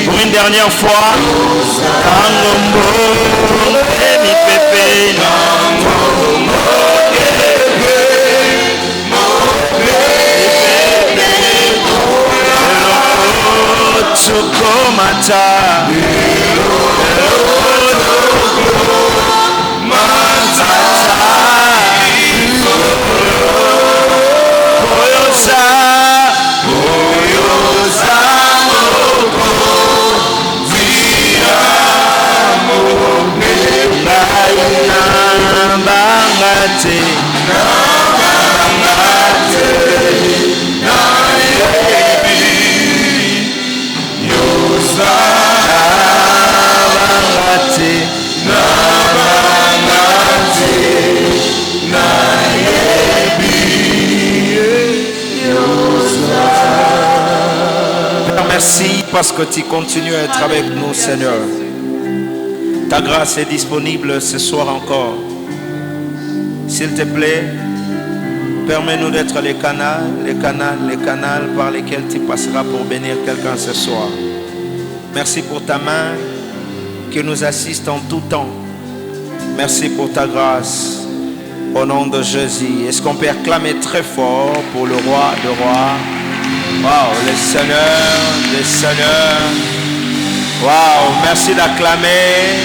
Pour une dernière fois, merci parce que tu continues à être avec nous, Seigneur. Ta grâce est disponible ce soir encore. S'il te plaît, permets-nous d'être les canaux par lesquels tu passeras pour bénir quelqu'un ce soir. Merci pour ta main qui nous assiste en tout temps. Merci pour ta grâce. Au nom de Jésus. Est-ce qu'on peut acclamer très fort pour le roi de rois? Waouh, le Seigneur. Waouh, merci d'acclamer.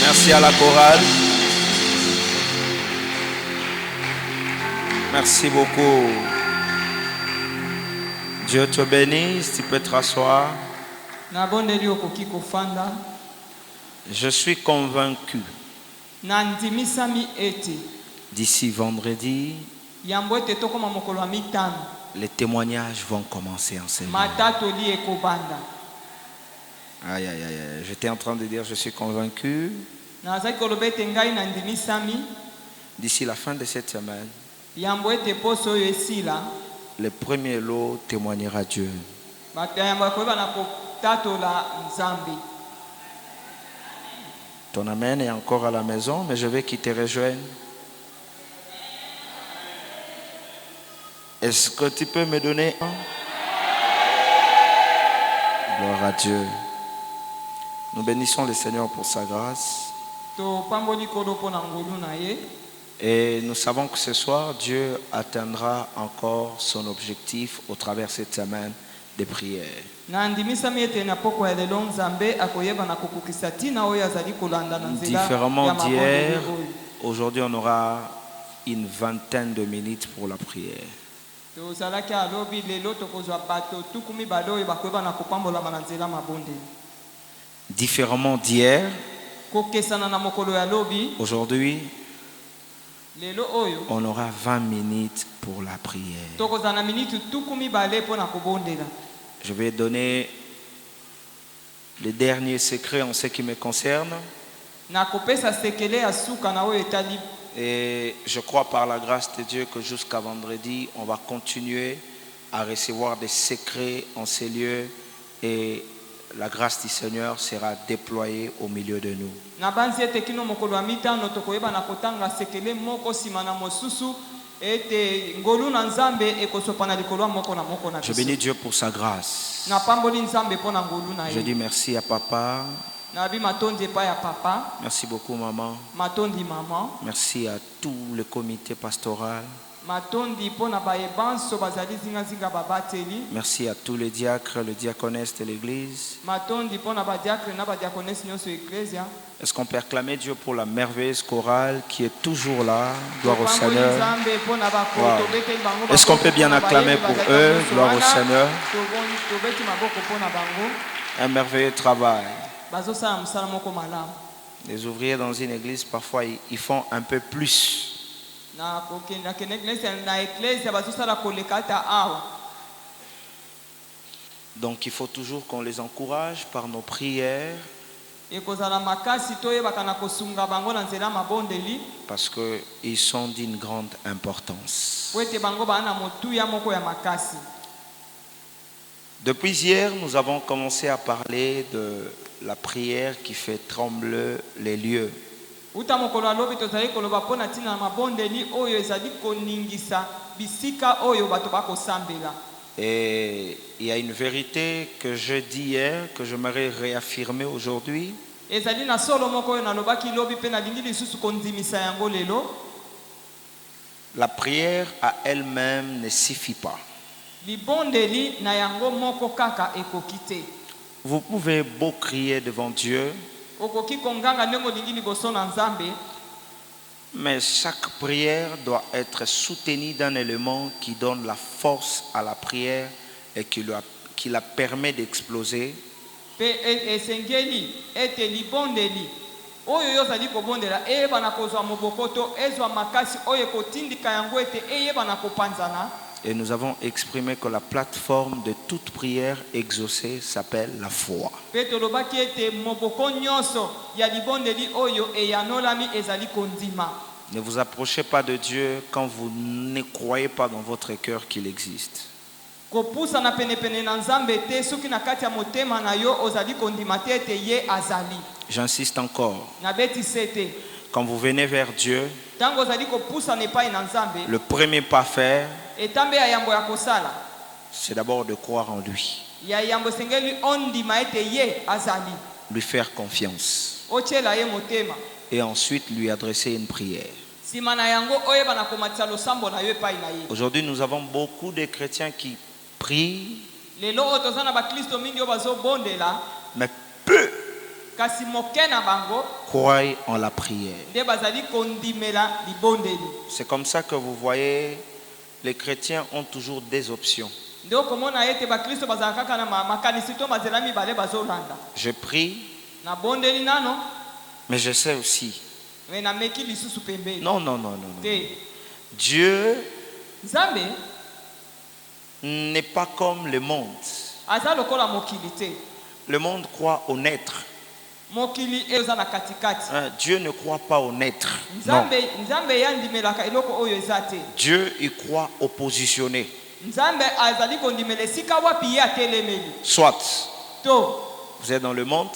Merci à la chorale. Merci beaucoup. Dieu te bénisse, tu peux te rasseoir. Je suis convaincu. D'ici vendredi, les témoignages vont commencer en ce moment. Aïe, aïe, aïe. J'étais en train de dire, je suis convaincu. D'ici la fin de cette semaine, le premier lot témoignera Dieu. Ton amen est encore à la maison, mais je veux qu'il te rejoigne. Est-ce que tu peux me donner un? Gloire à Dieu. Nous bénissons le Seigneur pour sa grâce. Et nous savons que ce soir, Dieu atteindra encore son objectif au travers de cette semaine de prière. Différemment d'hier, aujourd'hui on aura une vingtaine de minutes pour la prière. Différemment d'hier, aujourd'hui on aura 20 minutes pour la prière. Je vais donner les derniers secrets en ce qui me concerne. Et je crois par la grâce de Dieu que jusqu'à vendredi, on va continuer à recevoir des secrets en ces lieux et la grâce du Seigneur sera déployée au milieu de nous. Je bénis Dieu pour sa grâce. Je dis merci à papa. Merci beaucoup maman. Merci à tout le comité pastoral. Merci à tous les diacres, les diaconesses de l'église. Est-ce qu'on peut acclamer Dieu pour la merveilleuse chorale qui est toujours là? Gloire au Seigneur. Wow. Est-ce qu'on peut bien acclamer pour eux? Gloire au Seigneur. Un merveilleux travail. Les ouvriers dans une église, parfois, ils font un peu plus. Donc il faut toujours qu'on les encourage par nos prières Parce qu'ils sont d'une grande importance. Depuis hier, nous avons commencé à parler de la prière qui fait trembler les lieux. Et il y a une vérité que je dis hier, que j'aimerais réaffirmer aujourd'hui. La prière à elle-même ne suffit pas. Vous pouvez beau crier devant Dieu, mais chaque prière doit être soutenue d'un élément qui donne la force à la prière et qui la permet d'exploser. Et nous avons exprimé que la plateforme de toute prière exaucée s'appelle la foi. Ne vous approchez pas de Dieu quand vous ne croyez pas dans votre cœur qu'il existe. J'insiste encore. Quand vous venez vers Dieu, le premier pas à faire, c'est d'abord de croire en lui. Lui faire confiance. Et ensuite lui adresser une prière. Aujourd'hui, nous avons beaucoup de chrétiens qui prient, mais peu croient en la prière. C'est comme ça que vous voyez, les chrétiens ont toujours des options. Je prie, mais je sais aussi. Non. Dieu n'est pas comme le monde. Le monde croit au naître. Dieu ne croit pas au naître. Non. Dieu y croit au positionné. Soit vous êtes dans le monde,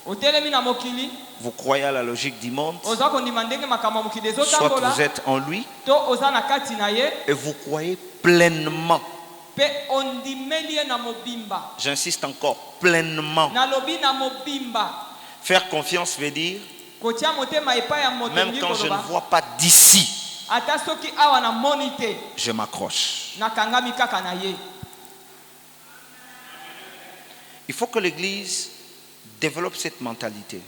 vous croyez à la logique du monde, soit vous êtes en lui et vous croyez pleinement. J'insiste encore, pleinement. Faire confiance veut dire, même quand je ne vois pas d'ici, je m'accroche. Il faut que l'Église développe cette mentalité.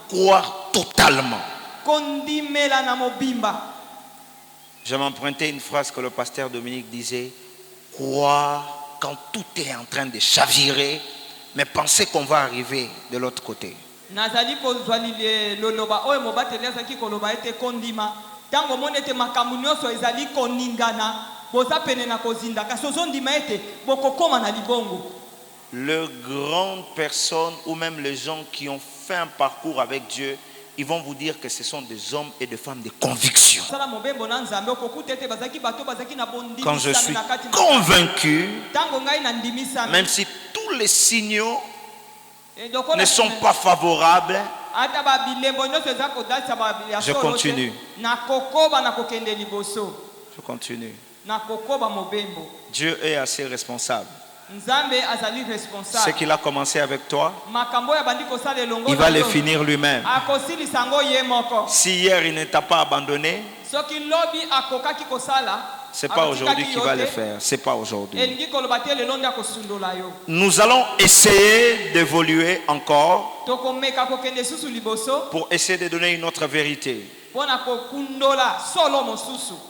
Croire totalement. Je vais m'emprunter une phrase que le pasteur Dominique disait: croire quand tout est en train de chavirer, mais penser qu'on va arriver de l'autre côté. Les grandes personnes ou même les gens qui ont fait un parcours avec Dieu, ils vont vous dire que ce sont des hommes et des femmes de conviction. Quand je suis convaincu, même si tous les signaux ne sont pas favorables, je continue. Je continue. Dieu est assez responsable. Ce qu'il a commencé avec toi, il va le finir lui-même. Si hier il ne t'a pas abandonné, c'est pas aujourd'hui qu'il va le faire. C'est pas aujourd'hui. Nous allons essayer d'évoluer encore pour essayer de donner une autre vérité.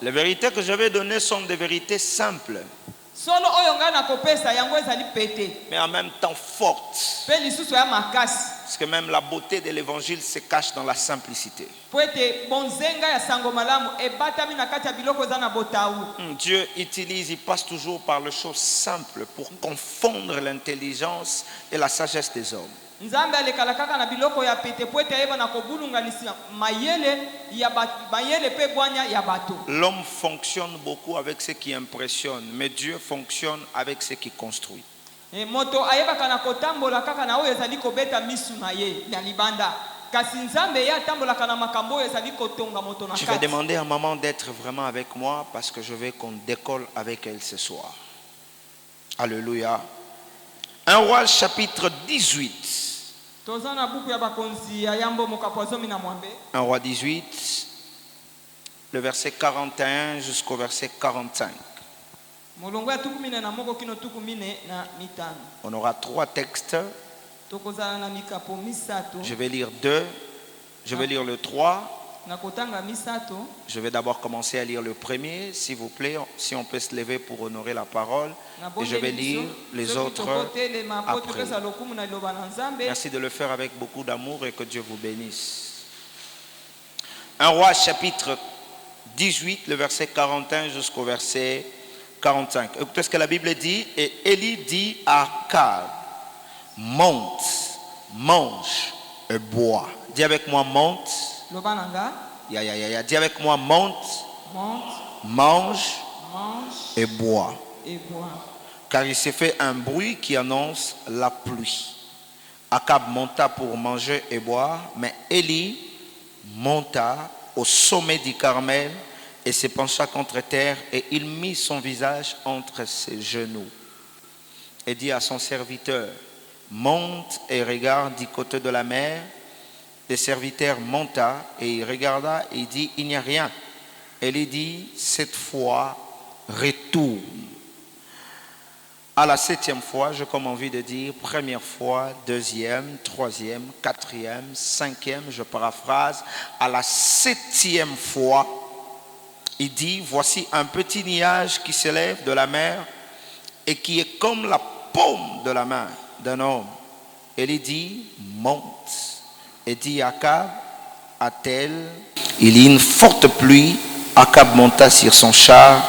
Les vérités que je vais donner sont des vérités simples. mais en même temps forte. Parce que même la beauté de l'évangile se cache dans la simplicité. Dieu utilise, il passe toujours par les choses simples pour confondre l'intelligence et la sagesse des hommes. L'homme fonctionne beaucoup avec ce qui impressionne, mais Dieu fonctionne avec ce qui construit. Je vais demander à maman d'être vraiment avec moi parce que je veux qu'on décolle avec elle ce soir. Alléluia. 1 Roi chapitre 18. 1 Roi 18, le verset 41 jusqu'au verset 45. On aura 3 textes. Je vais lire 2. Je vais lire le 3. Je vais d'abord commencer à lire le premier, s'il vous plaît, si on peut se lever pour honorer la parole. Et je vais lire les autres après. Merci de le faire avec beaucoup d'amour et que Dieu vous bénisse. 1 Roi chapitre 18, le verset 41 jusqu'au verset 45. Écoutez ce que la Bible dit. Et Élie dit à Akab, monte, mange et bois. Dis avec moi, monte. Dis avec moi, monte, mange et bois. Car il s'est fait un bruit qui annonce la pluie. Akab monta pour manger et boire, mais Élie monta au sommet du Carmel et se pencha contre terre et il mit son visage entre ses genoux et dit à son serviteur, monte et regarde du côté de la mer. Le serviteur monta et il regarda et il dit, il n'y a rien. Elle dit, cette fois, retourne. À la 7e fois, j'ai comme envie de dire, première fois, 2e, 3e, 4e, 5e, je paraphrase. À la 7e fois, il dit, voici un petit nuage qui s'élève de la mer et qui est comme la paume de la main d'un homme. Elle dit, monte. Et dit Akab à tel, il y a une forte pluie. Akab monta sur son char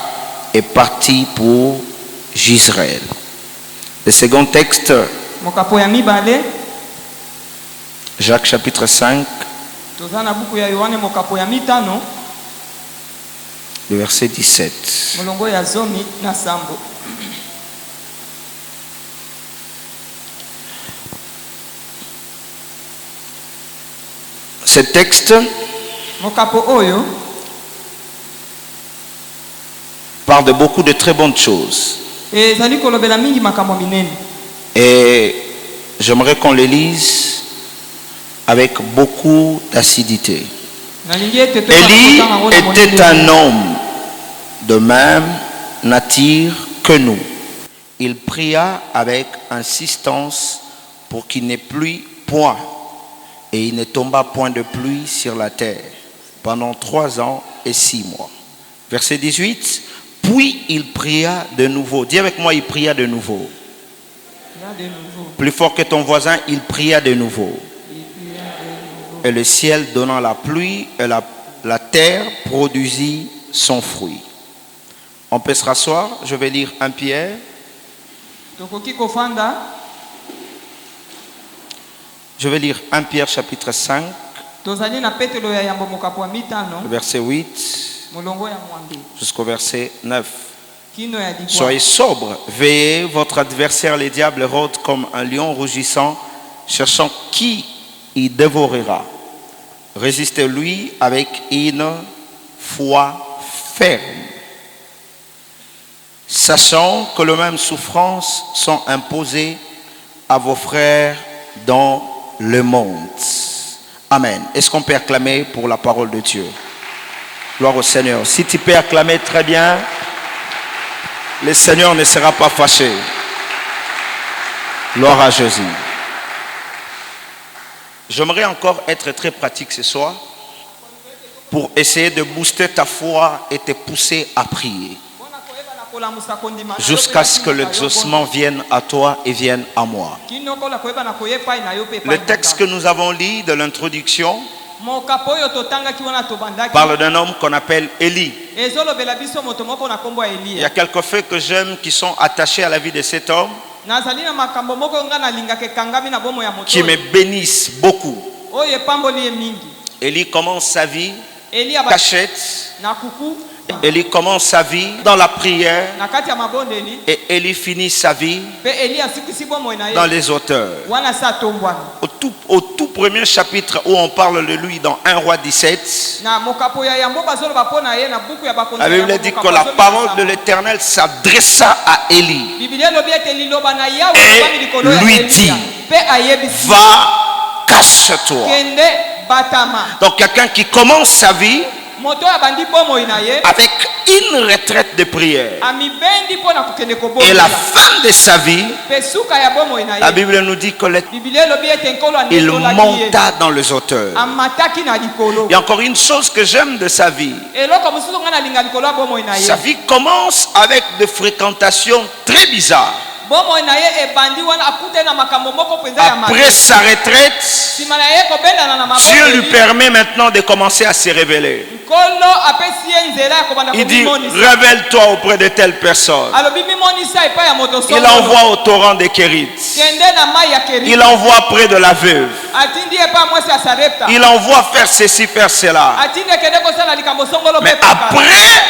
et partit pour Jezreel. Le second texte, Jacques chapitre 5, le verset 17. Ce texte parle de beaucoup de très bonnes choses. Et j'aimerais qu'on les lise avec beaucoup d'acidité. Élie était un homme de même nature que nous. Il pria avec insistance pour qu'il n'ait pluie point. Et il ne tomba point de pluie sur la terre pendant 3 ans et 6 mois. Verset 18. Puis il pria de nouveau. Dis avec moi, il pria de nouveau. Plus fort que ton voisin, il pria de nouveau. Et le ciel donnant la pluie et la terre produisit son fruit. On peut se rasseoir. Je vais lire 1 Pierre. Je vais lire 1 Pierre chapitre 5, verset 8 jusqu'au verset 9. Soyez sobres, veillez, votre adversaire le diable rôde comme un lion rougissant, cherchant qui il dévorera. Résistez-lui avec une foi ferme, sachant que les mêmes souffrances sont imposées à vos frères dans le monde. Amen. Est-ce qu'on peut acclamer pour la parole de Dieu? Gloire au Seigneur. Si tu peux acclamer très bien, le Seigneur ne sera pas fâché. Gloire à Jésus. J'aimerais encore être très pratique ce soir pour essayer de booster ta foi et te pousser à prier. jusqu'à ce que l'exaucement vienne à toi et vienne à moi. Le texte que nous avons lu de l'introduction parle d'un homme qu'on appelle Élie. Il y a quelques faits que j'aime qui sont attachés à la vie de cet homme, qui me bénissent beaucoup. Élie commence sa vie cachette. Élie commence sa vie dans la prière et Élie finit sa vie dans les auteurs. Au tout premier chapitre où on parle de lui dans 1 Roi 17, la Bible dit que la parole de l'Éternel s'adressa à Élie et lui dit: va, cache-toi. Donc quelqu'un qui commence sa vie avec une retraite de prière et la fin de sa vie, la Bible nous dit qu'il monta dans les hauteurs. Il y a encore une chose que j'aime de sa vie. Sa vie commence avec des fréquentations très bizarres. Après sa retraite, Dieu lui permet maintenant de commencer à se révéler. Il dit: révèle-toi auprès de telle personne. Il envoie au torrent de Kérit. Il envoie près de la veuve. Il envoie faire ceci, faire cela. Mais après,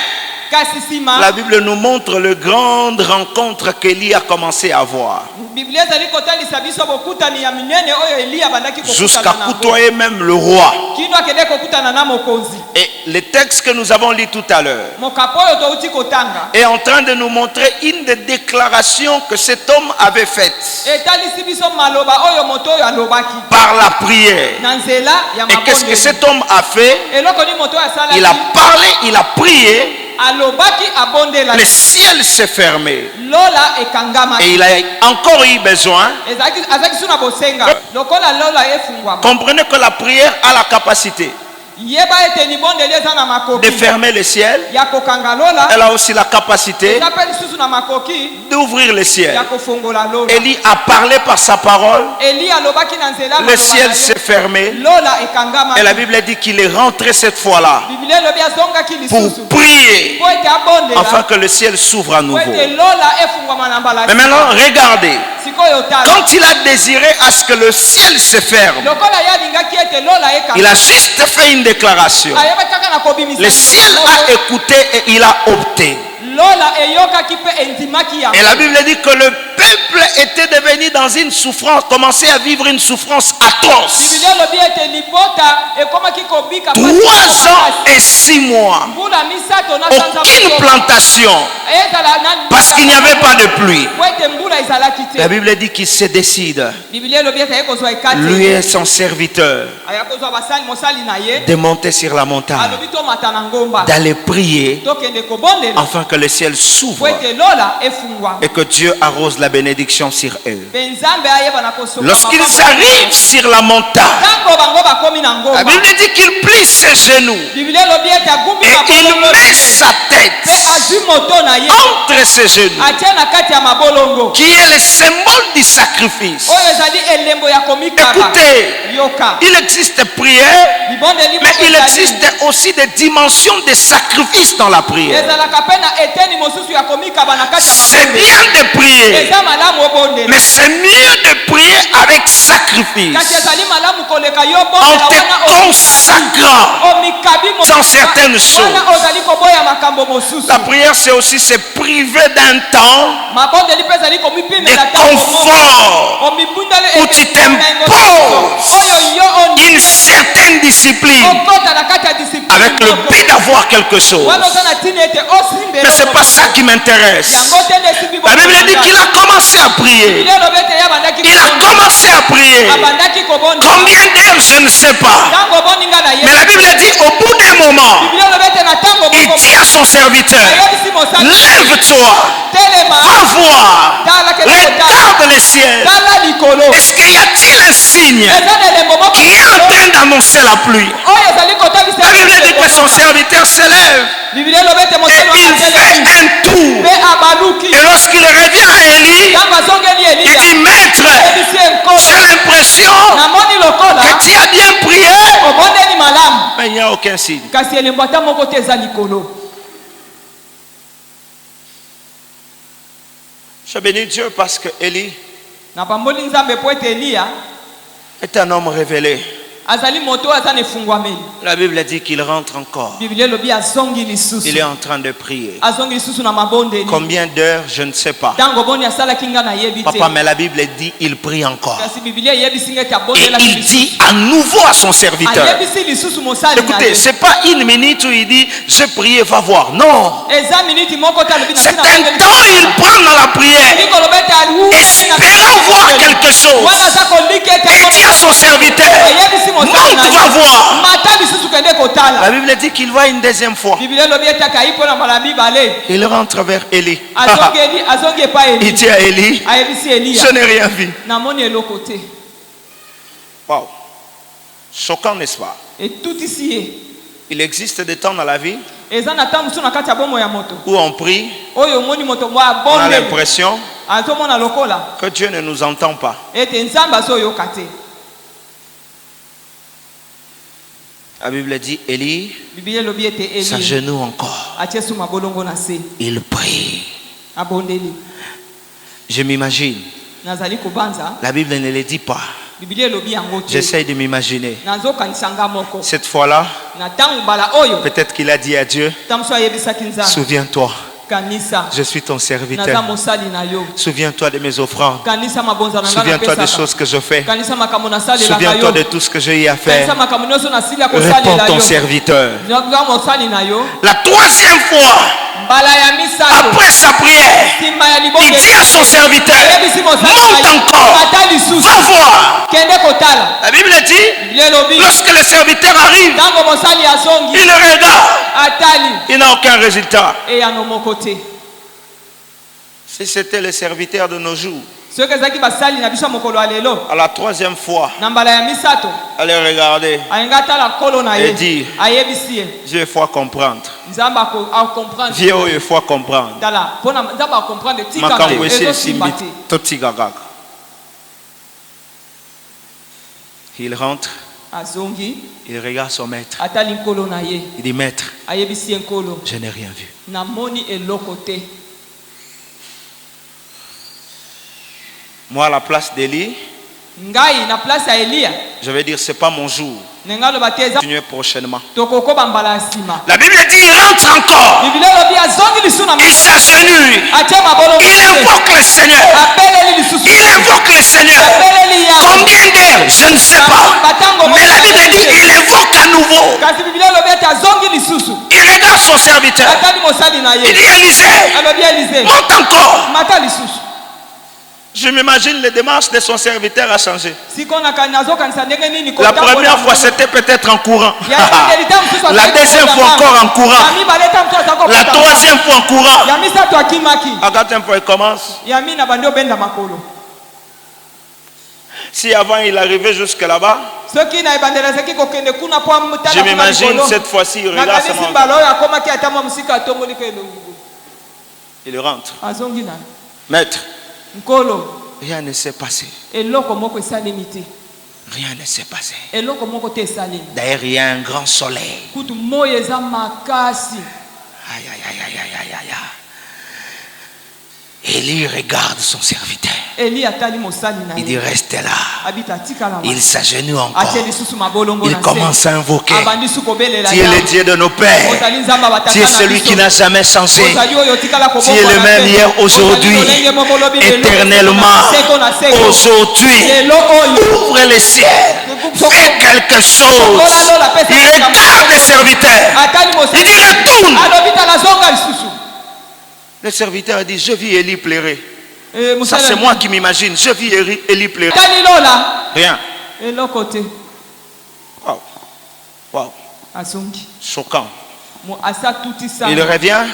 la Bible nous montre le grande rencontre qu'Élie a commencé à avoir, jusqu'à côtoyer même le roi. Et le texte que nous avons lu tout à l'heure est en train de nous montrer une des déclarations que cet homme avait faites par la prière. Et qu'est-ce que cet homme a fait? Il a parlé, il a prié. Le ciel s'est fermé et il a encore eu besoin. Comprenez que la prière a la capacité de fermer le ciel. Elle a aussi la capacité d'ouvrir le ciel. Élie a parlé par sa parole. Le ciel s'est fermé. Et la Bible dit qu'il est rentré cette fois-là pour prier afin que le ciel s'ouvre à nouveau. Mais maintenant, regardez. Quand il a désiré à ce que le ciel se ferme, il a juste fait une déclaration. Le ciel a écouté et il a opté. Et la Bible dit que le peuple était devenu dans une souffrance, commençait à vivre une souffrance atroce. 3 ans et 6 mois. Aucune plantation. Parce qu'il n'y avait pas de pluie. La Bible dit qu'il se décide, lui et son serviteur, de monter sur la montagne, d'aller prier afin que le ciel s'ouvre et que Dieu arrose la bénédiction sur eux. Lorsqu'ils arrivent sur la montagne, la Bible dit qu'il plie ses genoux et il met sa tête entre ses genoux, qui est le symbole du sacrifice. Écoutez, il existe prière, mais il existe aussi des dimensions de sacrifice dans la prière. C'est bien de prier, mais c'est mieux de prier avec sacrifice, en te consacrant dans certaines choses. La prière, c'est aussi se priver d'un temps de confort où tu t'imposes une certaine discipline avec le but d'avoir quelque chose. Mais ce n'est pas ça qui m'intéresse. La Bible dit qu'il a commencé à prier. Il a commencé à prier. Combien d'heures, je ne sais pas. Mais la Bible dit au bout d'un moment, il dit à son serviteur: lève-toi, va voir, regarde le ciel. Est-ce qu'il y a-t-il un signe qui est en train d'annoncer la pluie? La Bible dit que son serviteur se lève et il fait un tour. Et lorsqu'il revient à Élie, il dit, maître, j'ai l'impression que tu as bien prié, mais il n'y a aucun signe. Je bénis Dieu parce que Élie est un homme révélé. La Bible dit qu'il rentre encore. Il est en train de prier. Combien d'heures, je ne sais pas. Papa, mais la Bible dit il prie encore. Et il dit à nouveau à son serviteur. Écoutez, ce n'est pas une minute où il dit je prie, va voir. Non. C'est un temps où il prend dans la prière, espérant voir quelque chose. Et dit à son serviteur, monte, va voir. La Bible dit qu'il va une deuxième fois. Il rentre vers Élie. Il dit à Élie, je n'ai rien vu. Wow. Choquant, n'est-ce pas? Il existe des temps dans la vie où on prie, on a l'impression que Dieu ne nous entend pas. La Bible dit, Élie s'agenouille encore. Il prie. Je m'imagine. La Bible ne le dit pas. J'essaie de m'imaginer. Cette fois-là, peut-être qu'il a dit à Dieu, souviens-toi, je suis ton serviteur. Souviens-toi de mes offrandes. Souviens-toi des choses que je fais. Souviens-toi de tout ce que j'ai eu à faire. Réponds ton serviteur. La troisième fois, après sa prière, il dit à son serviteur, monte encore, va voir. La Bible dit, lorsque le serviteur arrive, il regarde, il n'a aucun résultat. Si c'était le serviteur de nos jours, à la troisième fois, allez regarder et dire, Dieu, il faut comprendre. Dieu, il faut comprendre. Il rentre, il regarde son maître. Il dit, maître, je n'ai rien vu. Moi, à la place d'Élie, je vais dire, c'est pas mon jour. Continuez prochainement. La Bible dit, il rentre encore. Il s'agenouille. Il invoque le Seigneur. Il invoque le Seigneur. Combien d'heures? Je ne sais pas. Mais la Bible dit, il invoque à nouveau. Il regarde son serviteur. Il dit, Élisée, monte encore. Je m'imagine les démarches de son serviteur a changé. La première fois, c'était peut-être en courant. La deuxième fois, encore en courant. La troisième fois, en courant. La quatrième fois, il commence. Si avant, il arrivait jusque là-bas, je m'imagine cette fois-ci, il regarde seulement. Il rentre. Maître, rien ne s'est passé. Rien ne s'est passé. D'ailleurs, il y a un grand soleil. Aïe, aïe, aïe, aïe, aïe, aïe. Élie regarde son serviteur. Il dit, reste là. Il s'agenouille encore. Il commence à invoquer. Tu es le Dieu de nos pères. Tu es celui qui n'a jamais changé. Tu es le même hier, aujourd'hui, éternellement. Aujourd'hui, ouvre les ciels. Fais quelque chose. Il regarde les serviteurs. Il dit, retourne. Le serviteur a dit, je vis Élie pleurer. Ça, c'est moi qui m'imagine. Je vis Élie pleurer. Rien. Wow. Wow. Choquant. Il revient.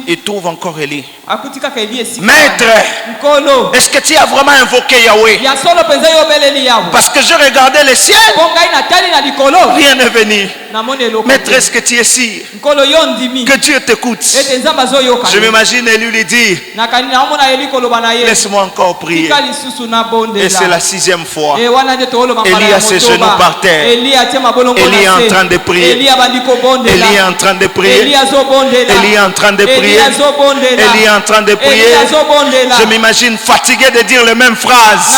il trouve encore Élie. akutika ka Eli esika. Maître, Nkolo. est-ce que tu as vraiment invoqué Yahweh? Ya solo penza yo beleli yawo. Parce que je regardais le ciel, Bongai na tali na likolo. rien n'est venu. Na mone eloko. Maître, est-ce que tu es sûr Nkolo yo ndimi. que Dieu t'écoute? Ete nzamba zo yo ka. Je m'imagine Élie lui dire, Na kanina omona Eli koloba na ye. laisse-moi encore prier. Tika lisusu na bondela. Et c'est la 6e fois. E wana de tolo mambala. Élie a ses genoux par terre. Eli atie mabolongo na se. Élie est en train de prier. Eli abandiko bondela. Élie est en train de prier. Eli azo bondela. Élie est en train de prier. Élie est en train de prier. Je m'imagine fatigué de dire les mêmes phrases.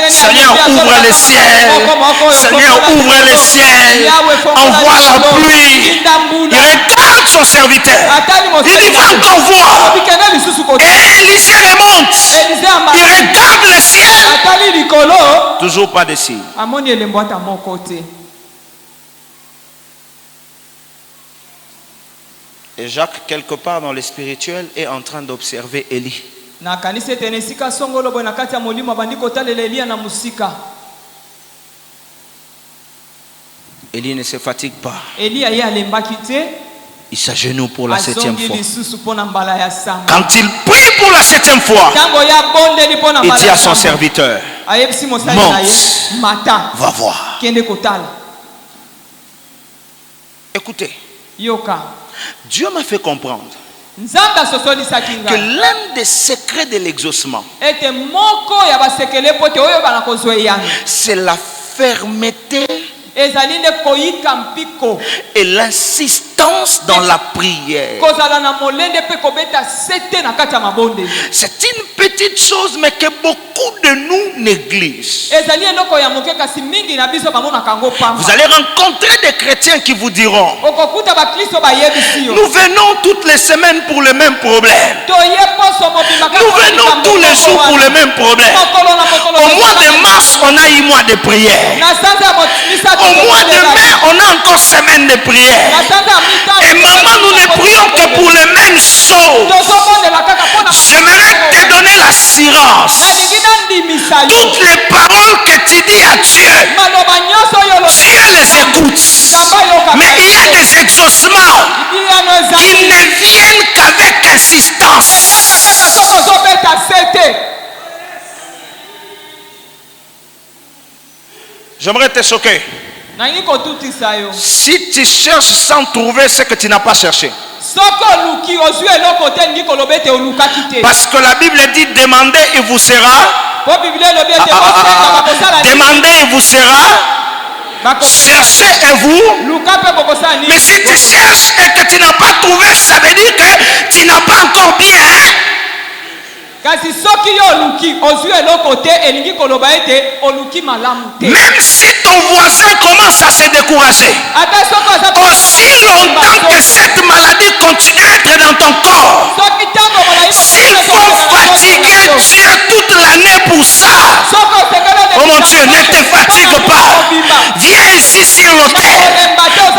Seigneur, ouvre les ciels. Seigneur, ouvre les ciels. Envoie la pluie. Il regarde son serviteur. Il dit, va encore voir. Et Élisée remonte. Il regarde le ciel. Toujours pas de signe. Et Jacques, quelque part dans le spirituel, est en train d'observer Élie. Élie ne se fatigue pas. Il s'agenouille pour la 7e fois. Quand il prie pour la 7e fois, il dit à son serviteur, monte, va voir. Écoutez, Dieu m'a fait comprendre que l'un des secrets de l'exaucement, c'est la fermeté et l'insistance dans la prière. C'est une petite chose, mais que beaucoup de nous négligent. Vous allez rencontrer des chrétiens qui vous diront, nous venons toutes les semaines pour le même problème. Nous venons tous les jours pour le même problème. Au mois de mars, on a eu mois de prière. Au mois de mai, on a encore semaine de prière. Et maman, nous ne prions que pour les mêmes choses. J'aimerais te donner l'assurance. Toutes les paroles que tu dis à Dieu, Dieu les écoute. Mais il y a des exaucements qui ne viennent qu'avec insistance. J'aimerais te choquer. Si tu cherches sans trouver ce que tu n'as pas cherché. Parce que la Bible dit demandez et vous sera. Demandez et vous sera. Cherchez et vous. Mais si tu cherches et que tu n'as pas trouvé, ça veut dire que tu n'as pas encore bien. Même si ton voisin commence à se décourager, aussi longtemps que cette maladie continue à être dans ton corps, s'il faut fatiguer Dieu toute l'année pour ça, oh mon Dieu, ne te fatigue pas. Viens ici sur l'autel.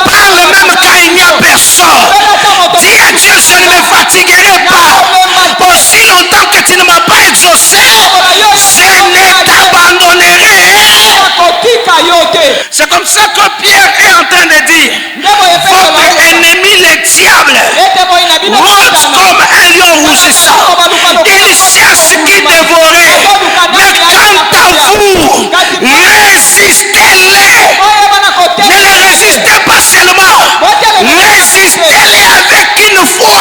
Parle même quand il n'y a personne. Dis à Dieu, je ne me fatiguerai pas. Aussi longtemps que tu ne m'as pas exaucé, je ne t'abandonnerai. C'est comme ça que Pierre est en train de dire, votre ennemi le diable rôde comme un lion rougissant. Il cherche qui dévorer. Mais quant à vous, résistez-les. Ne les résistez pas seulement, résistez-les avec une foi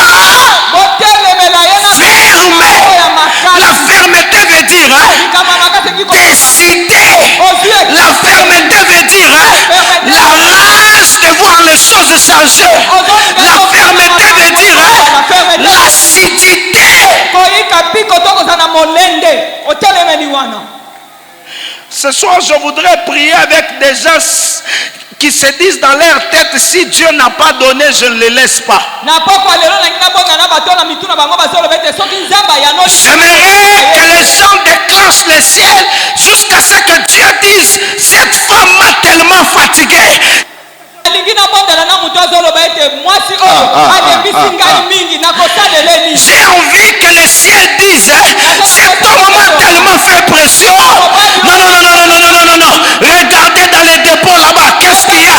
ferme. La fermeté veut dire décider. La fermeté veut dire la rage de voir les choses changer. La fermeté veut dire l'acidité. Ce soir, je voudrais prier avec des gens qui se disent dans leur tête, si Dieu n'a pas donné, je ne les laisse pas. J'aimerais que les gens déclenchent le ciel jusqu'à ce que Dieu dise, cette femme m'a tellement fatigué. J'ai envie que le ciel dise, cet homme m'a tellement fait pression. Non, non, non, non, non, non, non, non, non. Regardez dans les dépôts là-bas, qu'est-ce qu'il y a?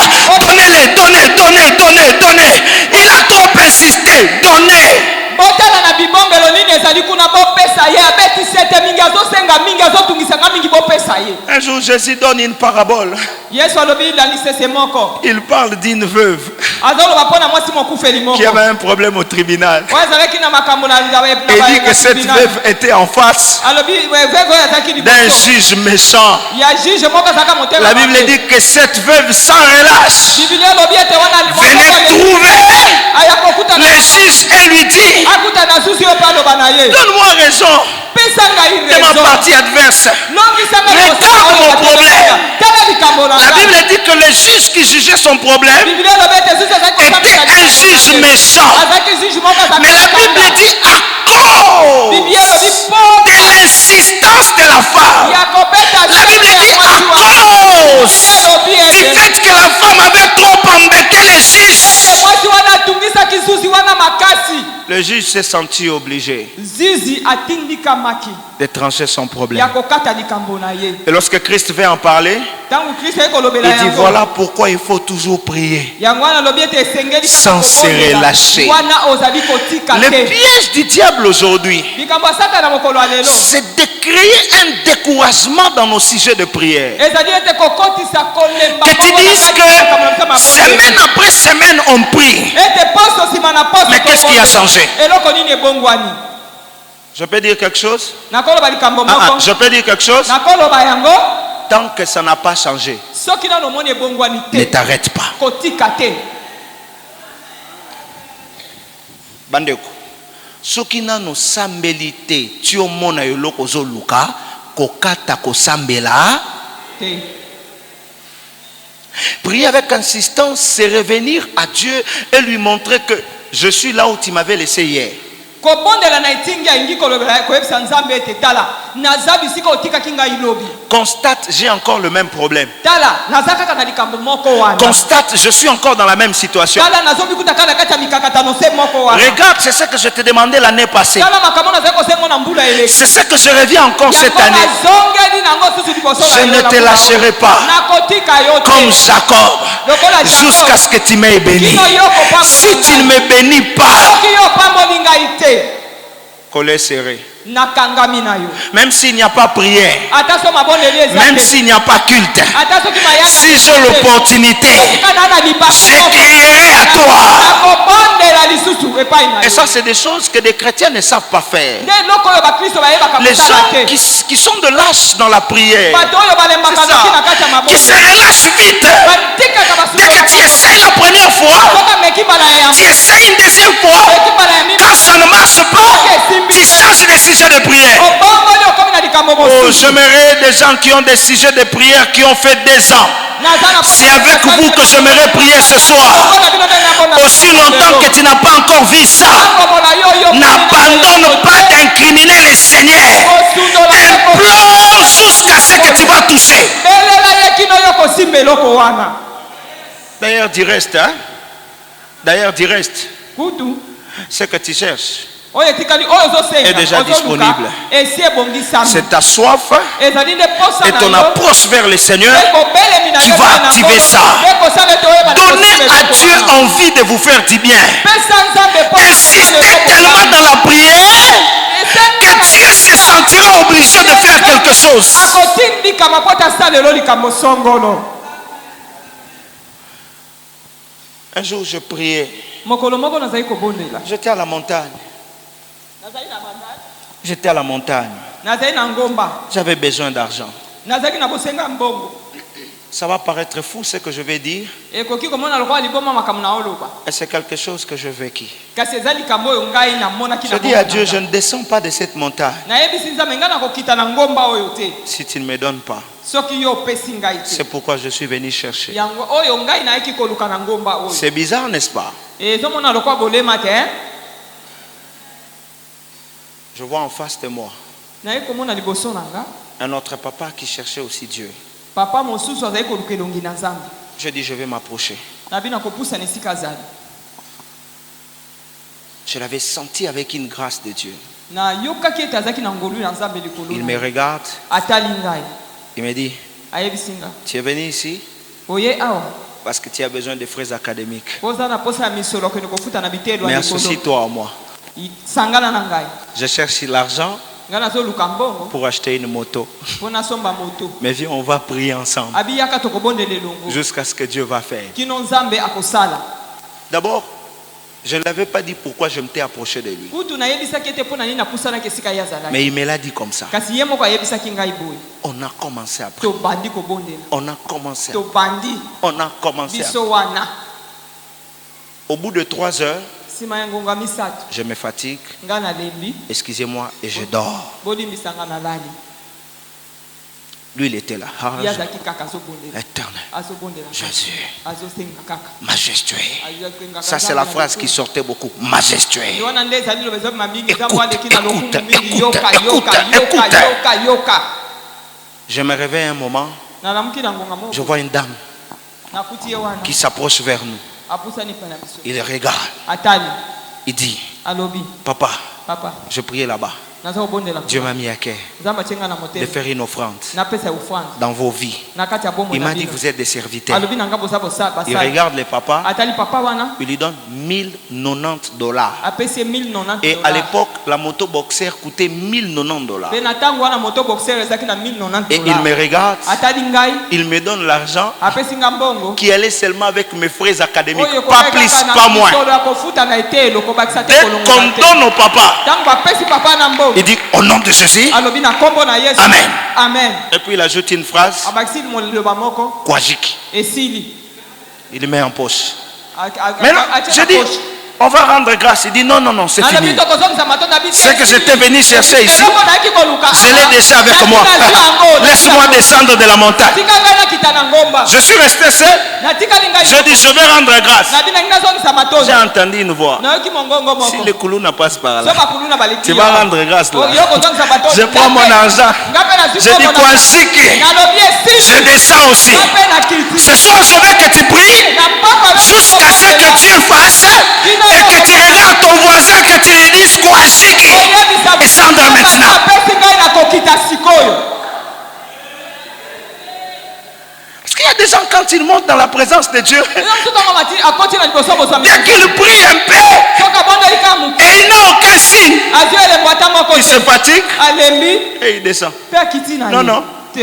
Donnez-les, donnez, donnez, donnez, donnez. Il a trop insisté, donnez. ye. Un jour, Jésus donne une parabole. Yesu alobi ndandisese moko. Il parle d'une veuve Azoloba pona mwasi mokufeli moko. qui avait un problème au tribunal. Oyo azalaki na makambo na Et dit que cette veuve était en face alobi veuve oyo azalaki d'un liboso. juge méchant. Ya juge moko azalaka motema. La Bible dit que cette veuve sans relâche Biblia alobi ete wana venait trouver aya kokuta le juge et lui dit: akuta na susi oyo paloba na ye. donne-moi raison Pesa ngai de ma raison. partie adverse. Longisa ngai Regarde kosala mon oyo problème. tala likambo na La ngai. Bible dit que le juge qui jugeait son problème Biblia alobi ete susi azalaki était un juge méchant. azalaki juge moko azalaki Mais la Bible dit à cause Biblia alobi po de l'insistance de la femme. ya kobeta La Bible dit à cause du fait que la femme avait trop embêté les juges. mwasi wana atungisaki zuzi wana makasi. Le juge s'est senti obligé Zizi atindikamaki de trancher son ya problème. kokata likambo na ye. Et lorsque Christ vient en parler, Ntango Kristo ayei kolobela il dit yango voilà pourquoi il faut toujours prier. yango wana alobi ete esengeli kaka Sans se kobondela. relâcher. Wana ozali kotika Le te. piège du diable aujourd'hui, Likambo ya Satana mokolo ya lelo c'est de créer un découragement dans nos sujets de prière. ezali ete kokotisa kolemba Que tu bongo na dises kati que ya makambo na biso ya mabondeli. semaine après semaine on prie. Ete poso nsima na poso Mais qu'est-ce qui a tobondela. changé? Eloko nini ebongwani? Je peux dire quelque chose? Nakoloba likambo Ah, moko. je peux dire quelque chose? Nakoloba yango Tant que ça n'a pas changé, soki nano omoni ebongwani ne te t'arrête pas. kotika te. Bandeko, soki nano sambeli te, ti omona eloko ozoluka, kokata kosambela. Te. Prier avec insistance, c'est revenir à Dieu et lui montrer que je suis là où tu m'avais laissé hier. Kobondela na itingi aingi kolobela koyebisa Nzambe ete tala naza bisika otikaki ngai lobi. Constate, j'ai encore le même problème. Tala naza kaka na likambo moko wana. Constate, je suis encore dans la même situation. Tala nazobikuta kaka na kati ya mikakatano se moko wana. Regarde, c'est ce que je te demandais l'année passée. Tala makambo nazali kosengo na mbula eleki. C'est ce que je reviens encore cette année. Nazongeli nango susu liboso na Je ne te lâcherai pas. nakotika yo te. Comme Jacob, Lokola Jacob. jusqu'à ce que tu m'aies béni. Kino yo kopambo Si tu ne me bénis pas, soki yo pamboli ngai te collet serré. nakangami na yo. Même s'il n'y a pas prière, Ata so mabondeli eza même te. s'il n'y a pas culte, Ata soki mayanga si eza j'ai te. l'opportunité, Okana na libaku je moko. crierai à toi. Nakobondela lisusu epai na Et yo. ça, c'est des choses que des chrétiens ne savent pas faire. Nde eloko oyo bakristo bayebaka Les kosala gens te. qui sont de lâches dans la prière, Bato oyo balembaka c'est noki na kati ya ça, maboko. qui se relâchent vite. Batikaka basusu Dès que tu essayes la première fois, soka meki mbala ya tu essayes une deuxième fois. meki mbala ya Quand ça ne marche pas, tu changes de sujet de prière. obongoli okomi na likambo Oh, mosusu. j'aimerais des gens qui ont des sujets de prière qui ont fait 2 ans. C'est avec vous que j'aimerais prier ce soir. Aussi longtemps que tu n'as pas encore vu ça, n'abandonne pas d'incriminer le Seigneur. Implore jusqu'à ce que tu vas toucher. D'ailleurs, du reste, hein? D'ailleurs, du reste, ce que tu cherches est déjà disponible. C'est ta soif et ton approche vers le Seigneur qui va activer ça. Donnez à Dieu envie de vous faire du bien. Insistez tellement dans la prière que Dieu se sentira obligé de faire quelque chose. Un jour, je priais. J'étais à la montagne. J'étais à la montagne. J'avais besoin d'argent. Ça va paraître fou ce que je vais dire. Et c'est quelque chose que je vécu. Je dis à Dieu, je ne descends pas de cette montagne. Si tu ne me donnes pas. C'est pourquoi je suis venu chercher. C'est bizarre, n'est-ce pas? Je vois en face de moi un autre papa qui cherchait aussi Dieu. Je dis, je vais m'approcher. Je l'avais senti avec une grâce de Dieu. Il me regarde. Il me dit, tu es venu ici parce que tu as besoin de frais académiques. Mais associe-toi à moi. Je cherche l'argent nga nazoluka mbongo pour acheter une moto. mpo nasomba moto. Mais viens, on va prier ensemble Abiyaka tokobondela elongo jusqu'à ce que Dieu va faire. kino nzambe akosala. D'abord, je ne l'avais pas dit pourquoi je m'étais approché de lui. kutu nayebisaki ete mpo na nini napusanaki esika ye azalaki. Mais il me l'a dit comme ça. kasi ye moko ayebisaki ngai boye. On a commencé à prier. tobandi kobondela. On a commencé à tobandi On a commencé à biso wana. Au bout de 3 heures, nsima ya ngonga misato je me fatigue. nga nalembi Excusez-moi, et je dors. bolimbisanga nalali. Lui, il était là. Ah, ye azalaki kaka azobondela. Éternel, azobondela kaka. Jésus, azosenga kaka. majestueux. Azosenga kaka. Ça, c'est la phrase qui sortait beaucoup. Majestueux. Ni wana nde ezali loba ezobi mamingi Écoute, nzambo aleki na lokumu écoute, mingi. écoute, yoka écoute, yoka écoute. yoka yoka yoka. Je me réveille un moment, nalamuki na ngonga je moko vois une dame nakuti ye wana qui s'approche vers nous. apusani mpe na biso Il regarde, atali il dit, alobi papa, papa je priais là-bas. naza kobondela Dieu m'a mis à cœur nzambe atie ngai na de motema faire une offrande napesa ofrande dans vos vies. na kati ya bomoi Il na m'a dit, bino. vous êtes des serviteurs. alobi na ngai boza Il basali regarde le papa, atali papa wana il lui donne $1090. apesi ye 1090 Et à l'époque, la moto boxer coûtait $1090. mpe na ntango wana moto boxer ezalaki na 1090 Et il me regarde, atali ngai il me donne l'argent apesi nga mbongo qui allait seulement avec mes frais académiques, oyo pas plus, pas moins. ya kofuta na etelo kobakisa te Dès kolongola qu'on te. donne au papa, ntango bapesi papa na mbongo il dit au nom de Jésus, alobi na nkombo na yesu Amen. amen Et puis il ajoute une phrase, abakisi liloba moko Kwajik. esili Il le met en poche. A- a- Mais là, atie je na dis, poche. on va rendre grâce. Il dit non, non, non, c'est Nalobi fini. tokozongisa mato na biso Ce que esili. j'étais venu chercher ici, Eloko nayaki koluka. je l'ai déjà avec Naki moi. nazwi yango. Laisse-moi descendre de la montagne. tika ngai nakita na ngomba Je suis resté seul. natikali ngai Je dis, je vais rendre grâce. nabi nangi nazongisa matozi J'ai entendu une voix. nayoki mongongo Si moko le Koulouna passe par so là, bakuluna baleki tu vas rendre grâce là. yo kozongisa matozi Je prends mon argent. Je dis quoi, Chiki. nalobi esili Je descends aussi. ngape na kiti Ce soir, je veux que tu pries na papa jusqu'à ce que Dieu fasse et que tu regardes ton voisin, que tu lui dises quoi, Chiki. Descendre maintenant. apesi ngai na kokita sikoyo. Parce qu'il y a des gens, quand ils montent dans la présence de Dieu, Eza mosusu ntango akoti na liboso bozwami dès qu'ils prient un peu soki abondeli ka moke et il n'a aucun signe, azwi elembo ata moko il se te fatigue alembi et il descend. mpe akiti na Non, ye non. te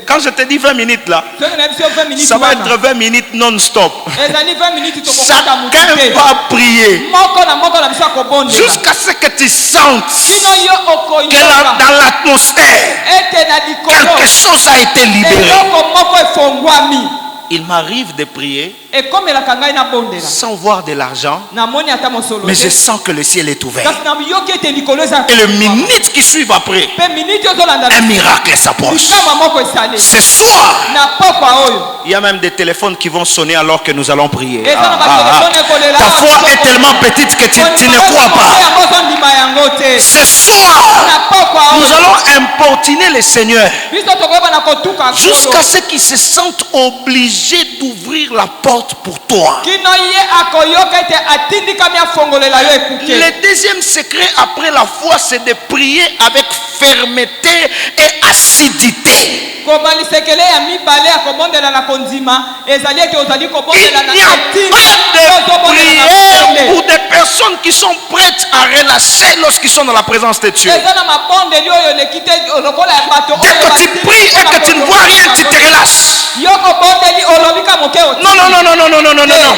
Quand je te dis 20 minutes là, soki na biso 20 minutes ça va wana être 20 minutes non-stop. ezali 20 minutes tokokata motu Chacun te va prier moko na moko na biso akobondela jusqu'à ce que tu sentes kino yo que okoyoka dans l'atmosphère, ete na likolo quelque chose a été libéré. eloko moko efongwami Il m'arrive de prier ekomelaka ngai nabondela sans voir de l'argent, namoni ata mosolo mais je te sens que le ciel est ouvert. kasi nayoki ete likolo eza Et le minute qui suit après, mpe miniti ozolanda un miracle s'approche. likama moko esali Ce soir, na pokwa oyo il y a même des téléphones qui vont sonner alors que nous allons prier. eza na batelefone ekolela Ta foi est tellement petite que tu ne crois pas. yango ozondima yango te Ce soir, na pokwa nous oyo allons importuner le Seigneur biso tokoyeba na kotuka jusqu'à ce qu'il se sente obligé d'ouvrir la porte pour toi. kino ye akoyoka ete atindikami afongolela yo ekuke Le deuxième secret après la foi, c'est de prier avec fermeté et acidité. koma lisekele ya mibale ya kobondela na kondima ezali ete ozali Il kobondela na n'y a pas de prière pour des personnes qui sont prêtes à relâcher lorsqu'ils sont dans la présence de Dieu. eza na mabondeli oyo eleki te lokola ya bato Dès que tu pries et que tu ne vois rien, tu te relâches. yo kobondeli olobi ka moke Non, non, non, non, non, non, non, non, non.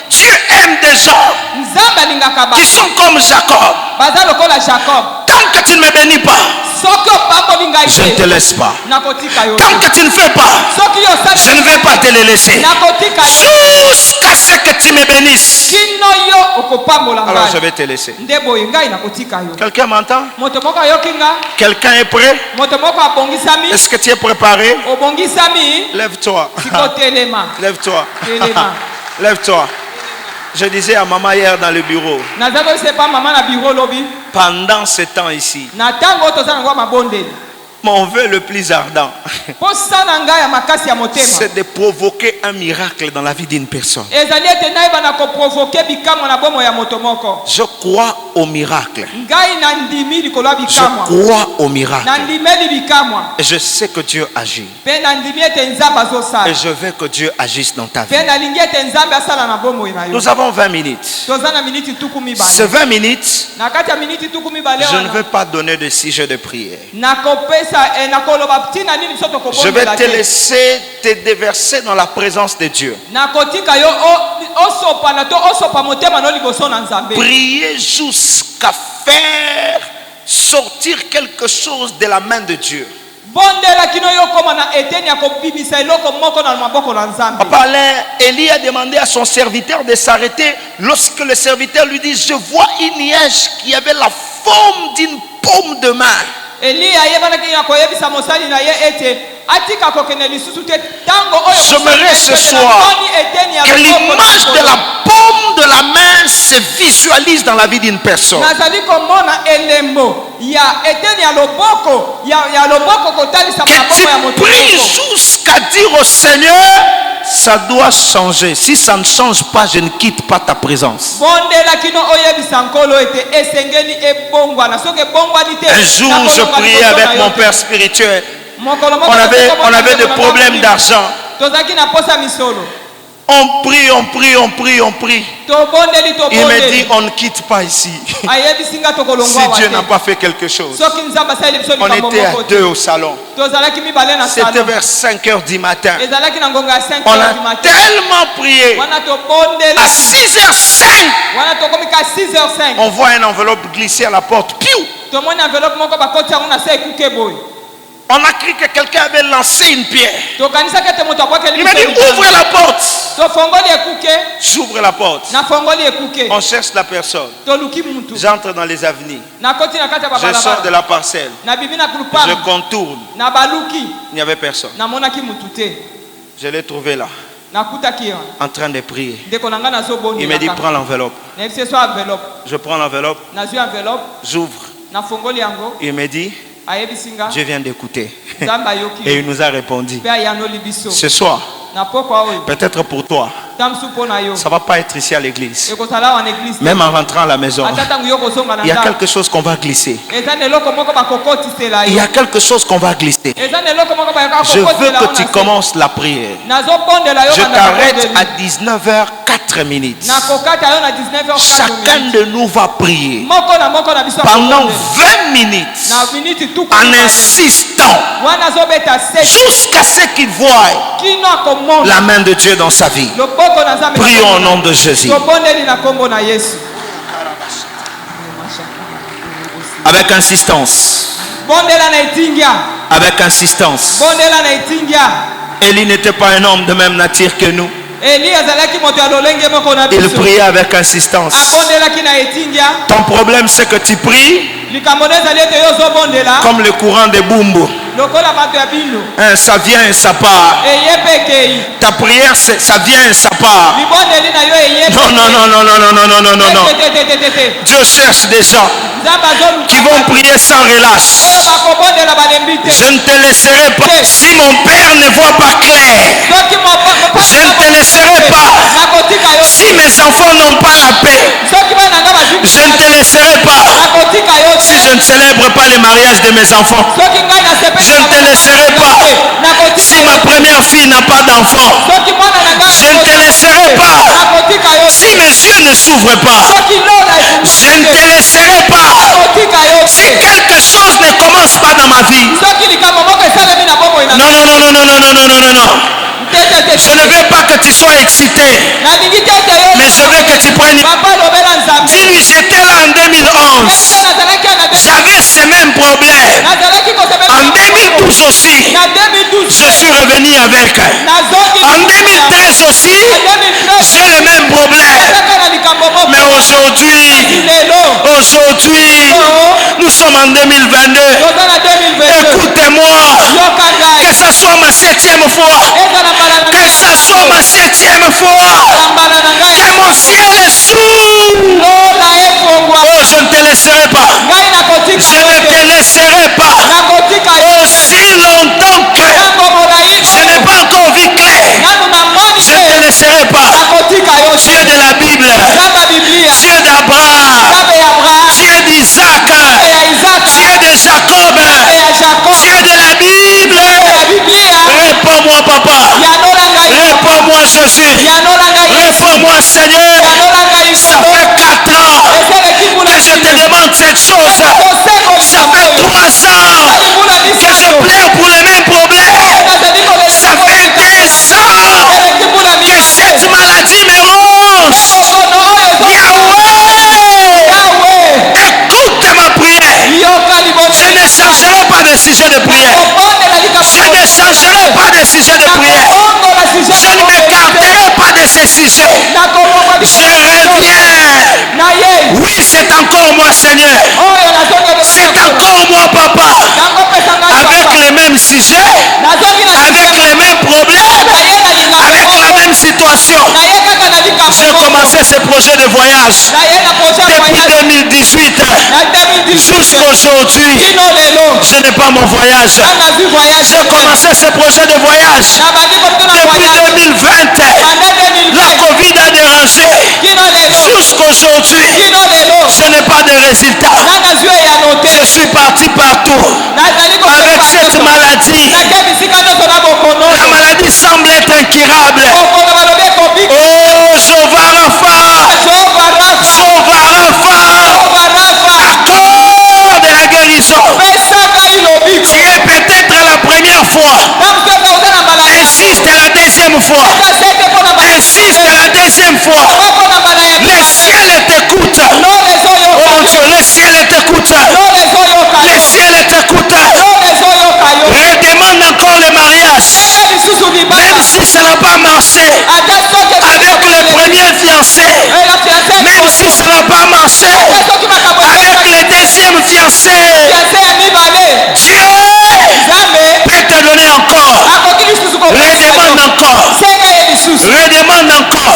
Dieu aime des gens nzambe alingaka qui bato sont comme Jacob. baza lokola jacob Tant que tu ne me bénis pas, soki opamboli ngai je ne te te laisse pas. nakotika yo Tant te que tu ne fais pas, soki yo je osali ne vais pas te les laisser. nakotika yo Jusqu'à ce que tu me bénisses. kino yo okopambola Alors je ngai vais te laisser. nde boye ngai nakotika yo Quelqu'un m'entend? moto moko ayoki nga Quelqu'un est prêt? moto moko abongisami Est-ce que tu es préparé? obongisami Lève-toi. sikotelema Lève-toi. telema Lève-toi. Je disais à maman hier dans le bureau, naza kosepa mama na biro lobi pendant ce temps ici, na ntango oyo toza nango mabondeli Mon vœu le plus ardent, posala ngai ya makasi ya motema c'est de provoquer un miracle dans la vie d'une personne. ezali ete nayeba na koprovoke bikamwa na bomo ya moto moko. Je crois au miracle. Ngai na ndimi likolo ya Je bikamwa crois au miracle. na ndimeli bikamwa Et je sais que Dieu agit. mpe na ndimi ete nzambe Et azosala je veux que Dieu agisse dans ta vie. mpe nalingi ete nzambe asala na bomoi na yo. Nous avons 20 minutes. toza na miniti tuku Ces mibale 20 minutes, na kati ya miniti tuku mibale je ne wana veux pas donner de sujet de prière. nakopesa nakoloba ntina nini biso Je vais tokobondela te te laisser te déverser dans la présence de Dieu. nakotika yo osopana to osopa motema no liboso na nzambe. Prier jusqu'à faire sortir quelque chose de la main de Dieu. bondela kino yo koma na eteni ya kobimisa eloko moko na maboko na nzambe. Papa Alain, Élie a demandé à son serviteur de s'arrêter lorsque le serviteur lui dit: je vois une liège qui avait la forme d'une paume de main. Eliya yebanaki na koyebisa mosali na ye ete atika kokene lisusu te tango oyo. J'aimerais ce soir que l'image de la paume de la main se visualise dans la vie d'une personne. nazali komona elembo ya eteni ya loboko ya loboko kotalisa Que maboko ya moto tu pries moko. jusqu'à dire au Seigneur: ça doit changer. Si ça ne change pas, je ne quitte pas ta présence. bondela kino oyebisa nkolo ete esengeli ebongwana soki ebongwani te. Un jour, je priais avec mon père spirituel. On avait des problèmes d'argent. tozalaki na posa misolo On prie. tobondeli Il me dit: on ne quitte pas ici. ayebisi nga Si tokolongwa Dieu n'a pas fait quelque chose. soki nzambe asaleli biso On likambo était à moko te. 2 au salon. tozalaki mibale na C'était salon. vers 5 heures du matin. ezalaki na ngonga ya 5 On heures du a matin tellement prié. wana tobondela À 6h05, wana tokomi ka 6h05 on voit une enveloppe glisser à la porte. Piou! tomoni enveloppe moko bakoti yango na se ekuke boye On a cru que quelqu'un avait lancé une pierre. tokanisaki ete moto abwakeli Il m'a dit: ouvre la porte. tofongoli ekuke J'ouvre la porte. nafongoli ekuke On cherche la personne. toluki mutu J'entre dans les avenues. nakoti na kati ya Je sors de babalabala la parcelle. nabibi na Je kulupango contourne. na baluki Il n'y avait personne. namonaki mutu te Je l'ai trouvé là, nakutaki yo en train de prier. ndeko na ngai Il me dit: nazobondela prends l'enveloppe. nayebisi so enveloppe Je prends l'enveloppe. nazwi enveloppe J'ouvre. nafongoli yango Il me dit: ayebisi nga je viens d'écouter. nzambe ayoki Et il nous a répondu. mpe ayanoli biso Ce soir, na pokwa oyo peut-être pour toi, tamsu mpo na yo ça ne va pas être ici à l'église. ekozala wana église te. Même en rentrant à la maison, ata ntango yo kozonga na il y a ndako quelque chose qu'on va glisser. eza na eloko moko bakokotisela Il y yo a quelque chose qu'on va glisser. eza na eloko moko Je veux bakokotela que tu commences la prière. nazobondela yo Je banda t'arrête nakobondeli. à 19h04 minutes. nakokata yo na 19h Chacun de nous va prier moko na moko na biso pendant akobondela. 20 minutes na miniti tuku en mibale. insistant wana azobeta seti jusqu'à ce qu'il voie kino akomona la main de Dieu dans sa vie. loboko na nzambe Prions au nom de Jésus. tobondeli na kombo na yesu Avec insistance. bondela na etingia Avec insistance. bondela na etingia Élie n'était pas un homme de même nature que nous. eli azalaki moto ya lolenge moko na Il biso priait avec insistance. abondelaki na etingia Ton problème, c'est que tu pries likambo nde ezali ete yo ozobondela comme le courant de Bumbu. lokola bato ya bino Hein, ça vient, ça part. eye mpe ekei Ta prière, ça vient, ça part. libondeli na yo eye Non, non, non, non, non, non, non, non, non, non, non. te Dieu cherche des gens nzambe azoluka qui vont prier sans relâche. oyo bakobondela balembi te Je ne te laisserai pas si mon Père ne voit pas clair. soki Je ne te laisserai pas nakotika yo si mes enfants n'ont pas la paix. soki bana nga bazwi Je ne te laisserai pas nakotika yo si je ne célèbre pas les mariages de mes enfants. soki ngai nasepeli Je ne te laisserai pas nakotika si ma première fille n'a pas d'enfant. soki mwana na nga Je ne te laisserai pas nakotika yo si mes yeux ne s'ouvrent pas. soki lola Je ne te laisserai pas nakotika yo si quelque chose ne commence pas dans ma vie. soki likambo moko esalemi na bomoi na Non, non, non, non, non, non, non, non, non, non, non. te Je ne veux pas que tu sois excité, nalingi te ete yo mais je veux que tu prennes. papa lobela nzambe Dis-lui, j'étais là en 2011. nazalaki na J'avais ces mêmes problèmes. nazalaki kosepela En 2012 aussi, na 2012 je suis revenu avec. nazongi En 2013 aussi, j'ai les mêmes problèmes. kaka na likambo moko Mais aujourd'hui, lelo nous sommes en 2022. toza na 2022 Écoutez-moi, yoka ngai que ça soit ma 7e fois, eza na mbala na que ça soit ma 7e fois, mbala na ngai que mon ciel s'ouvre. lola efongwa Oh, je ne te laisserai pas. ngai nakotika Je ne te laisserai pas. nakotika Oh, moi, Seigneur. Ça fait 4 ans que je te demande cette chose. Ça fait 3 ans que je pleure pour les mêmes problèmes. Ça fait 10 ans que cette maladie me ronge. Yahweh, écoute ma prière. Je ne changerai pas de sujet de prière. Je ne changerai pas de sujet de prière. Je ne m'écarterai pas de ces sujets. Je reviens. Oui, c'est encore moi, Seigneur. C'est encore moi, Papa. Avec les mêmes sujets, avec les mêmes problèmes, avec la même situation. J'ai commencé ce projet de voyage depuis 2018 jusqu'aujourd'hui. Je n'ai pas mon voyage. J'ai commencé ce projet de voyage depuis 2020. La Covid a dérangé. Jusqu'aujourd'hui, je n'ai pas de résultat. Je suis parti partout avec cette maladie. La maladie semble être incurable. Oh, Jéhovah Rapha, Jéhovah Rapha, accorde la guérison. Tu es peut-être la première fois. Insiste la deuxième fois. Insiste la deuxième fois. Le ciel t'écoute. Oh mon Dieu, le ciel t'écoute. Le ciel t'écoute. Redemande encore le mariage. Même si ça n'a pas marché avec le premier fiancé. Même si ça n'a pas marché avec le deuxième fiancé. Dieu peut te donner encore. Redemande encore. Redemande encore.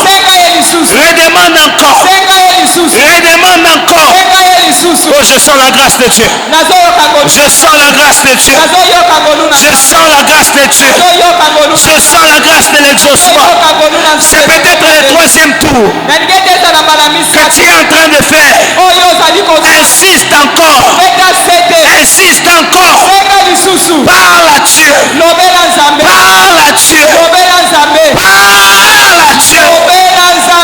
Redemande encore. Redemande encore. Oh, je sens la grâce de Dieu. Je sens la grâce de Dieu. Je sens la grâce de Dieu. Je sens la grâce de l'exaucement. C'est peut-être le 3e tour que tu es en train de faire. Insiste encore. Insiste encore. Parle à Dieu. Parle à Dieu. Parle à Dieu.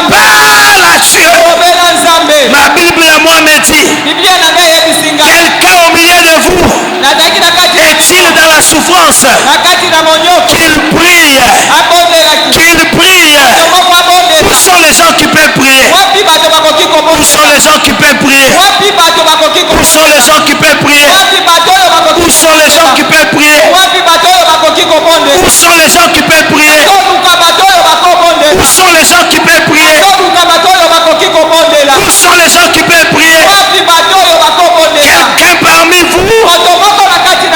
Parle à Dieu. Ma Bible à moi me dit, quelqu'un au milieu de vous est-il dans la souffrance? Qu'il prie. Qu'il prie. Où sont les gens qui peuvent prier? Où sont les gens qui peuvent prier? Où sont les gens qui peuvent prier? Où sont les gens qui peuvent prier? Où sont les gens qui peuvent prier? Où sont les gens qui peuvent prier? Où sont les gens qui peuvent prier? Quelqu'un parmi vous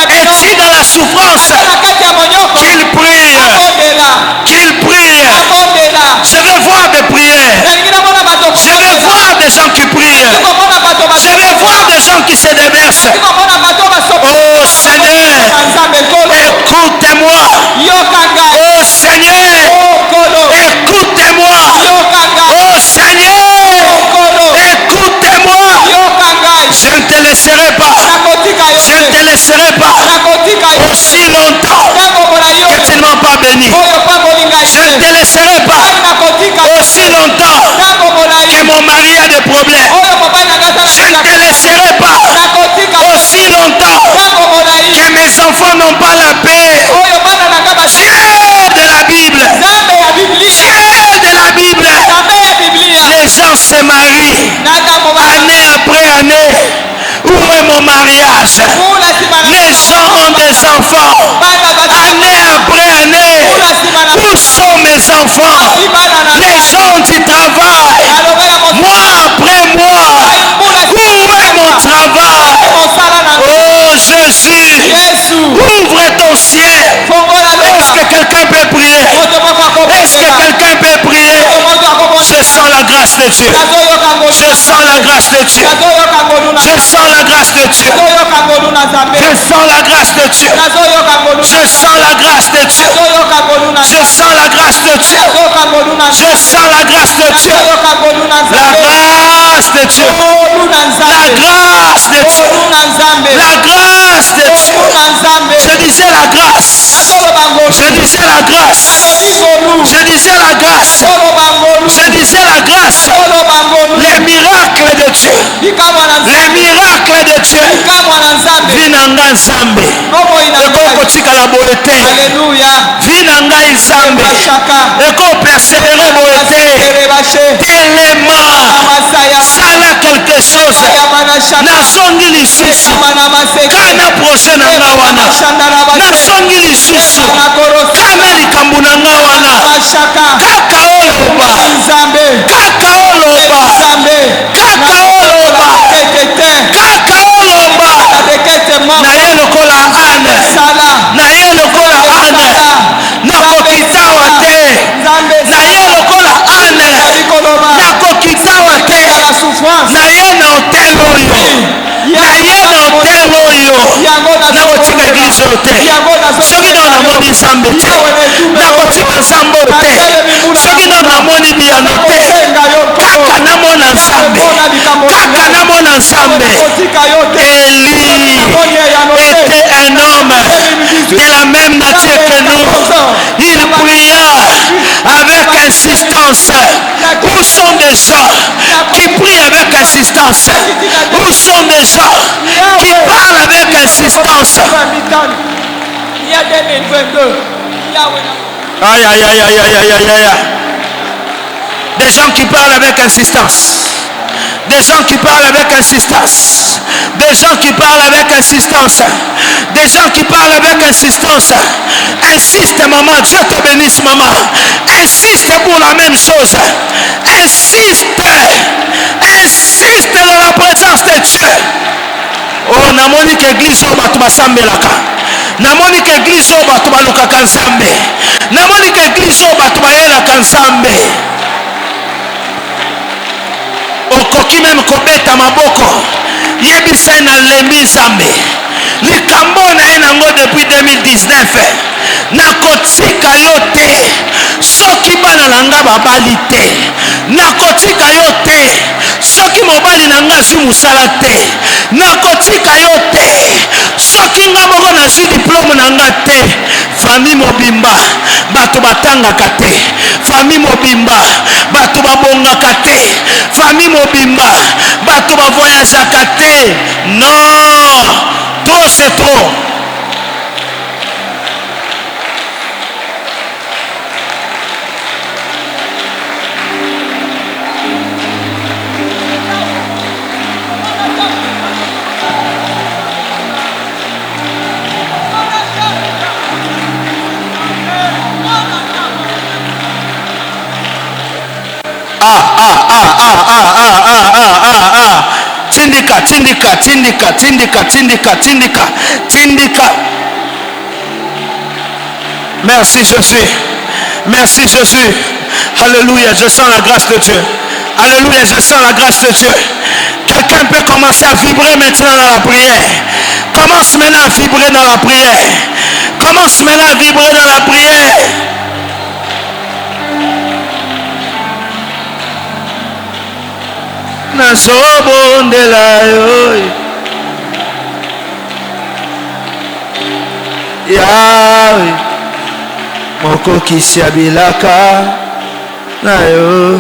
est-il dans la souffrance? Qu'il prie. Qu'il prie. Je veux voir des prières. Je veux voir des gens qui prient. Je veux voir des gens qui se déversent. Oh Seigneur, écoutez-moi. Oh Seigneur, écoutez-moi. Oh Seigneur, écoutez-moi. Je ne te laisserai pas. Je ne te laisserai pas aussi longtemps que tu ne m'as pas béni. Je ne te laisserai pas aussi longtemps que mon mari a des problèmes. Je ne te laisserai pas aussi longtemps que mes enfants n'ont pas la paix. Dieu de la Bible. Dieu de la Bible. Les gens se marient année après année. Où est mon mariage? Les gens ont des enfants. Année après année. Où sont mes enfants? Les gens du travail. Mois après mois. Où est mon travail? Oh Jésus. Ouvre ton ciel. Est-ce que quelqu'un peut prier? Est-ce que quelqu'un peut prier? Je sens la grâce de Dieu. Je sens la grâce de Dieu. Je sens la grâce de Dieu. Je sens la grâce de Dieu. Je sens la grâce de Dieu. Je sens la grâce de Dieu. Je sens la grâce de Dieu. La grâce de Dieu. La grâce de Dieu. La grâce de Dieu. Je disais la grâce. Je disais la grâce. Je disais la grâce. Je disais Dieu. Vie na nga Nzambe. Eko kotikala boye te. Vie na ngai Nzambe. Eko persévérer boye te. Telema. Sala quelque chose. Nasongi lisusu. Kana projet na nga wana. Nasongi lisusu. Kana likambo na nga wana. Kaka oloba. Kaka oloba. Kaka oloba. Kaka oloba. Na ye lokola ane. Na ye lokola ane. Nakokitawa te. Na ye lokola ane. Nakokitawa te. Na ye na hotel oyo. Na ye na hotel oyo. Nakotika eglise oyo te. Soki no namoni Nzambe te. Nakotika Nzambe oyo te. Soki no namoni biyano te. Kaka namona Nzambe. Kaka namona Nzambe. Élie était un homme de la même nature que nous. Il pria avec insistance. Où sont des gens qui prient avec insistance? Où sont des gens qui parlent avec insistance? Aïe, aïe, aïe, aïe, aïe, aïe, aïe, aïe. Des gens qui parlent avec insistance. Des gens qui parlent avec insistance. Des gens qui parlent avec insistance. Des gens qui parlent avec insistance. Insiste maman, Dieu te bénisse maman. Insiste pour la même chose. Insiste. Insiste dans la présence de Dieu. Oh, namoni que église au batu basambelaka. Namoni que église au batu balukaka Nzambe. Namoni que église au batu bayelaka Nzambe. Okoki même kobeta maboko. Yebisa na lembi Nzambe. Likambo na ye nango depuis 2019. Nakotika yo te. Soki bana na nga babali te. Nakotika yo te. Soki mobali na nga zwi musala te. Nakotika yo te. Soki nga moko nazwi diplôme na nga te. Famille mobimba bato batangaka te. Famille mobimba bato babongaka te. Famille mobimba bato bavoyageaka te. Non, trop c'est trop. Tindika. Merci Jésus. Merci Jésus. Alléluia, je sens la grâce de Dieu. Alléluia, je sens la grâce de Dieu. Quelqu'un peut commencer à vibrer maintenant dans la prière. Commence maintenant à vibrer dans la prière. Commence maintenant à vibrer dans la prière. Nazobondela yo Yahweh mokoki siabilaka na yo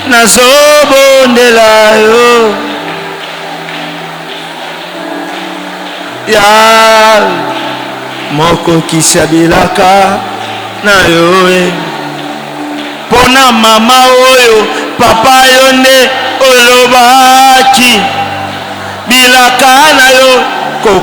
nazobondela yo Yahweh mokoki siabilaka na yo pona mama oyo papa yo nde olobaki bilaka na yo